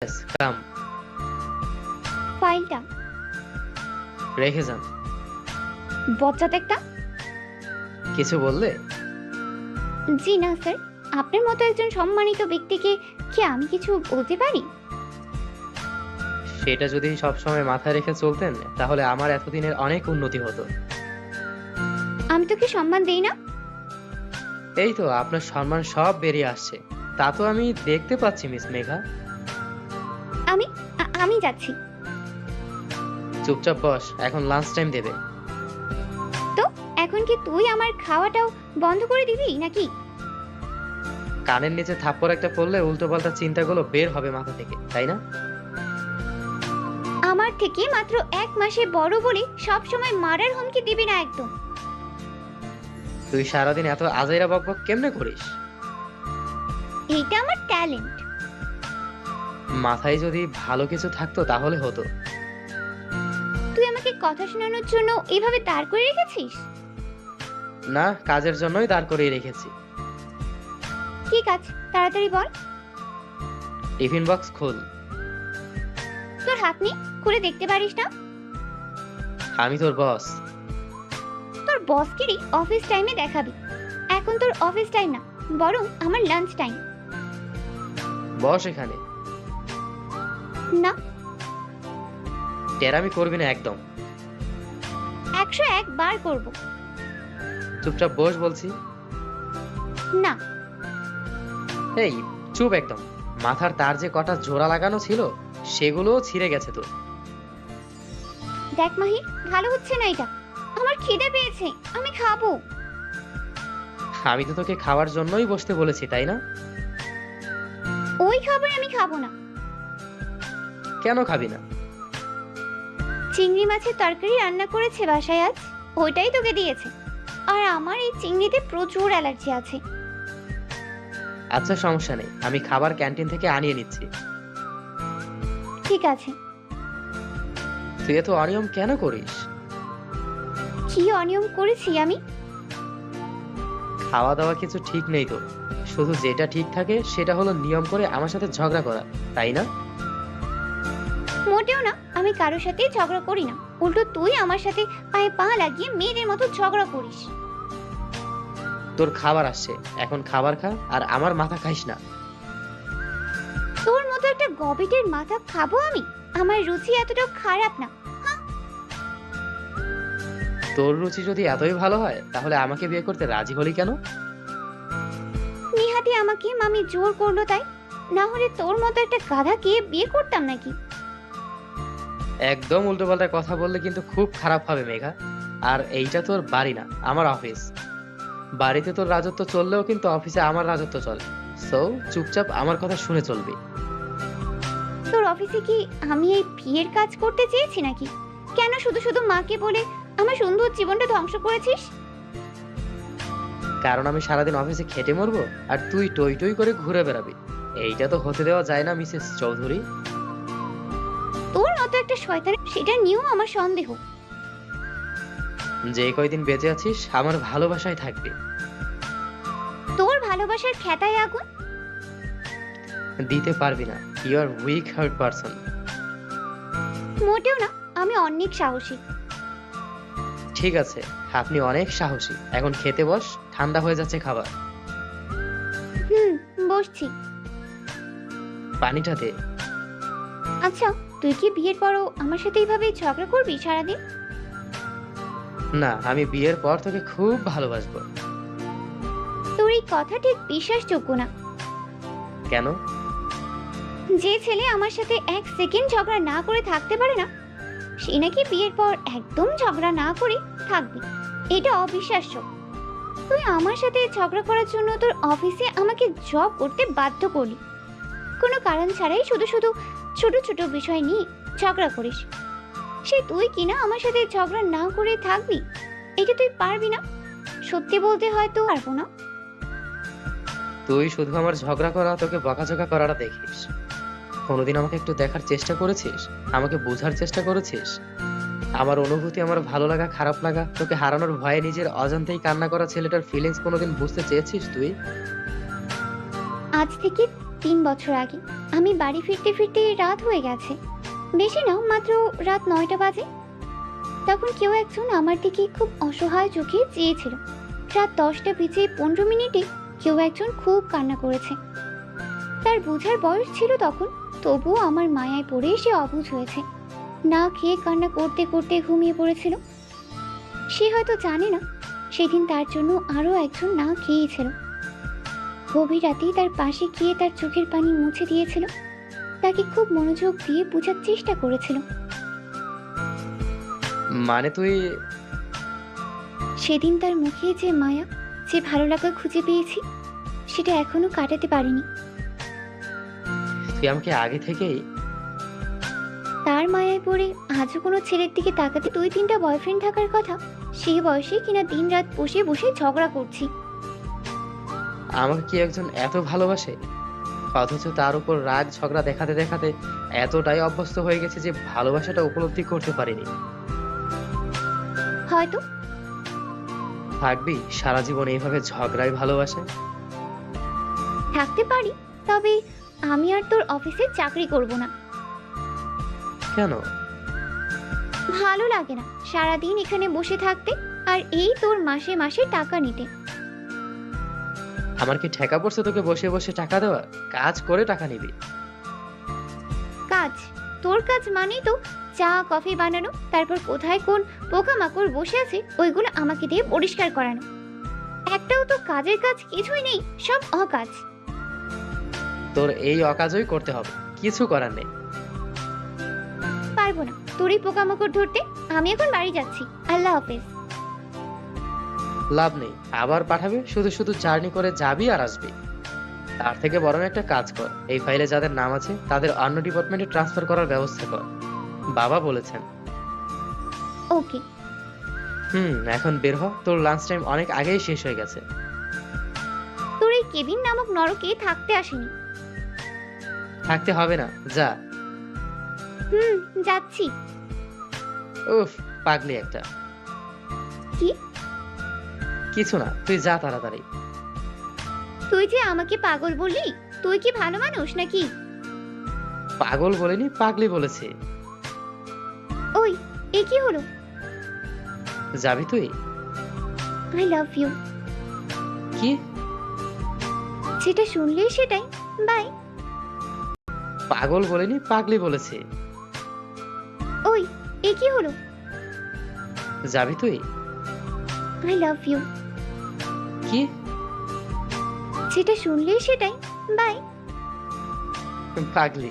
Yes, কাম ফাইলটা রেখে যান। বজ্জাত একটা। কিছু বললে? জি না স্যার, আপনার মতো একজন সম্মানিত ব্যক্তিকে কি আমি কিছু বলতে পারি? সেটা যদি সবসময় মাথায় রেখে চলতেন তাহলে আমার এতদিনের অনেক উন্নতি হতো। আমি তোকে সম্মান দেই না? এই তো আপনার সম্মান সব বেরিয়ে আসছে, তা তো আমি দেখতে পাচ্ছি মিস মেঘা। আমি আমি যাচ্ছি। চুপচাপ বস, এখন লাঞ্চ টাইম দেবে। তো এখন কি তুই আমার খাওয়াটাও বন্ধ করে দিবি নাকি? কানের নিচে থাপ্পড় একটা পড়লে উল্টোপাল্টা চিন্তাগুলো বের হবে মাথা থেকে, তাই না? আমার থেকে মাত্র 1 মাসে বড় বলে সব সময় মারার হুমকি দিবি না একদম। তুই সারাদিন এত আজাইরা বকবক কেমনে করিস? এইটা আমার ট্যালেন্ট। মাথায় যদি ভালো কিছু থাকতো তাহলে হতো। তুই আমাকে কথা শোনানোর জন্য এভাবে দাঁড় করে রেখেছিস? না, কাজের জন্যই দাঁড় করিয়ে রেখেছি। কি কাজ তাড়াতাড়ি বল। টিফিন বক্স খোল। তোর হাত নেই, খুলে দেখতে পারিস না? আমি তোর বস। তোর বসগিরি অফিস টাইমে দেখাবি। এখন তোর অফিস টাইম না, বরং আমার লাঞ্চ টাইম। বস এখানে। না, টেরামি করবি না একদম। 101 বার করব। চুপচাপ বস বলছি। না, এই চুপ একদম। মাথার তার যে কটা জোড়া লাগানো ছিল সেগুলোও ছিঁড়ে গেছে তোর। দেখ মাহির, ভালো হচ্ছে না এটা। আমার খিদে পেয়েছে, আমি খাবো। আমি তো তোকে খাওয়ার জন্যই বসতে বলেছি, তাই না? ওই খাবার আমি খাবো না। কেন খাবি না? চিংড়ি মাছের তরকারি রান্না করেছে বাসায় আজ, ওইটাই তোকে দিয়েছে। আর আমার এই চিংড়িতে প্রচুর অ্যালার্জি আছে। আচ্ছা সমস্যা নেই, আমি খাবার ক্যান্টিন থেকে আনিয়ে নিচ্ছি। ঠিক আছে। তুই এত অনিয়ম কেন করিস? কি অনিয়ম করেছি আমি? খাওয়া দাওয়া কিছু ঠিক নেই তো, শুধু যেটা ঠিক থাকে সেটা হলো নিয়ম করে আমার সাথে ঝগড়া করা, তাই না? মোটেও না, আমি কারোর সাথেই ঝগড়া করি না। উল্টো তুই আমার সাথে পায়ে পা লাগিয়ে মেয়েদের মতো ঝগড়া করিস। তোর খাবার আসছে, এখন খাবার খা আর আমার মাথা খাইস না। তোর মতো একটা গবেটের মাথা খাবো আমি? আমার রুচি এতটাও খারাপ না। তোর রুচি যদি এতই ভালো হয় তাহলে আমাকে বিয়ে করতে রাজি হলি কেন? নিহাতি আমাকে মামি জোর করলো তাই, না হলে তোর মতো একটা গাধাকে বিয়ে করতাম নাকি? একদম উল্টোপাল্টা কথা বললে কিন্তু খুব খারাপ হবে মেঘা। আর এইটা তোর বাড়ি না, আমার অফিস। বাড়িতে তোর রাজত্ব চললেও কিন্তু অফিসে আমার রাজত্ব চলে। সো চুপচাপ আমার কথা শুনে চলবি। তোর অফিসে কি আমি এই বিয়ের কাজ করতে চেয়েছি নাকি? কেন শুধু শুধু মাকে বলে আমার সুন্দর জীবনটা ধ্বংস করেছিস? কারণ আমি সারাদিন অফিসে খেটে মরবো আর তুই টই টই করে ঘুরে বেড়াবি। এইটা তো হতে দেওয়া যায় না মিসেস চৌধুরী। তোর মতো একটা শয়তান, সেটা নিয়েও আমার সন্দেহ। যে কয়দিন বেঁচে আছিস আমার ভালোবাসায় থাকবি। তোর ভালোবাসার খেতায় আগুন। দিতে পারবি না, you are weak heart person. মোটেও না, আমি অনেক সাহসী। ঠিক আছে, আপনি অনেক সাহসী। এখন খেতে বস, ঠান্ডা হয়ে যাচ্ছে খাবার। হুম, বসছি। পানিটা দে। আচ্ছা, তুই কি বিয়ের পরও আমার সাথে এইভাবে ঝগড়া করবি সারাদিন? না, আমি বিয়ের পর তোকে খুব ভালোবাসবো। তোর এই কথা ঠিক বিশ্বাসযোগ্য না। কেন? যে ছেলে আমার সাথে 1 সেকেন্ড ঝগড়া না করে থাকতে পারে না, সে নাকি বিয়ের পর একদম ঝগড়া না করে থাকবে। এটা অবিশ্বাস্য। তুই আমার সাথে ঝগড়া করার জন্য তোর অফিসে আমাকে জব করতে বাধ্য করলি। কোনো কারণ ছাড়াই শুধু শুধু ছোট ছোট বিষয় নিয়ে ঝগড়া করিস। সে তুই কিনা আমার সাথে ঝগড়া না করে থাকবি? এটা তুই পারবি না। সত্যি বলতে হয়তো পারবো না। তুই শুধু আমার ঝগড়া করা, তোকে বকাঝকা করাটা দেখিস। কোনোদিন আমাকে একটু দেখার চেষ্টা করেছিস? আমাকে বোঝার চেষ্টা করেছিস? আমার অনুভূতি, আমার ভালো লাগা, খারাপ লাগা, তোকে হারানোর ভয়ে নিজের অজান্তেই কান্না করা ছেলেটার ফিলিংস কোনোদিন বুঝতে চেয়েছিস তুই? আজ থেকে 3 বছর আগে আমি বাড়ি ফিরতে ফিরতে রাত হয়ে গেছে। বেশি না, মাত্র রাত 9টা বাজে। তখন কেউ একজন আমার দিকে খুব অসহায় চোখে চেয়েছিল। রাত 10টা বেজে 15 মিনিটে কেউ একজন খুব কান্না করেছে। তার বোঝার বয়স ছিল তখন, তবুও আমার মায়ায় পড়ে সে অবুঝ হয়েছে। না খেয়ে কান্না করতে করতে ঘুমিয়ে পড়েছিল। সে হয়তো জানে না সেদিন তার জন্য আরও একজন না খেয়েছিল। গভীর রাতে তার পাশে গিয়ে তার চোখের পানি মুছে দিয়েছিল, তাকে খুব মনোযোগ দিয়ে বোঝার চেষ্টা করেছিল। মানে তুই সেদিন তার মুখে যে মায়া, যে ভালো লাগা খুঁজে পেয়েছি, সেটা এখনো কাটাতে পারিনি। তুই আমাকে আগে থেকেই তার মায়ায় পড়ে আজও কোনো ছেলের দিকে তাকাতে 2-3টা বয়ফ্রেন্ড থাকার কথা, সেই বয়সে কিনা দিনরাত বসে বসে ঝগড়া করছি। আমাকে কি একজন এত ভালোবাসে, অথচ তার উপর রাগ ঝগড়া দেখাতে দেখাতে এতটাই অভ্যস্ত হয়ে গেছে যে ভালোবাসাটা উপলব্ধি করতে পারিনি। হয়তো থাকবি সারা জীবন এইভাবে ঝগড়ায় ভালোবাসে? থাকতে পারি, তবে আমি আর তোর অফিসে চাকরি করব না। কেন? ভালো লাগে না সারাদিন এখানে বসে থাকতে, আর এই তোর মাসে মাসে টাকা নিতে। আমার কি ঠেকা পড়ছে তোকে বসে বসে টাকা দেওয়া? কাজ করে টাকা নিবি। কাজ? তোর কাজ মানেই তো চা কফি বানানো, তারপর কোথায় কোন পোকামাকড় বসে আছে ওইগুলো আমাকে দিয়ে পরিষ্কার করানো। একটাও তো কাজের কাজ কিছুই নেই, সব অকাজ। তোর এই অকাজই করতে হবে, কিছু করার নেই। পারবো না তোর এই পোকামাকড় ধরতে। আমি এখন বাড়ি যাচ্ছি, আল্লাহ হাফেজ। লাভ নেই, আবার পাঠাবে, শুধু শুধু জার্নি করে যাবি আর আসবি। তার থেকে বরং একটা কাজ কর, এই ফাইলে যাদের নাম আছে তাদের অন্য ডিপার্টমেন্টে ট্রান্সফার করার ব্যবস্থা কর, বাবা বলেছেন। ওকে। এখন বের হ, তোর লাঞ্চ টাইম অনেক আগেই শেষ হয়ে গেছে। তোর এই কেবিন নামক নরকে থাকতে আসেনি। থাকতে হবে না, যা। যাচ্ছি। উফ, পাগলি একটা। কি? কিছু না, তুই যা তাড়াতাড়ি। তুই যে আমাকে পাগল বললি, তুই কি ভালো মানুষ নাকি? পাগল বলিনি, পাগলি বলেছি। ওই, এ কি হলো? যাবি তুই? I love you. কি? যেটা শুনলি সেটাই। বাই। পাগল বলিনি, পাগলি বলেছি। ওই, এ কি হলো? যাবি তুই? I love you. কি? যেটা শুনলি সেটাই। বাই। পাগলি।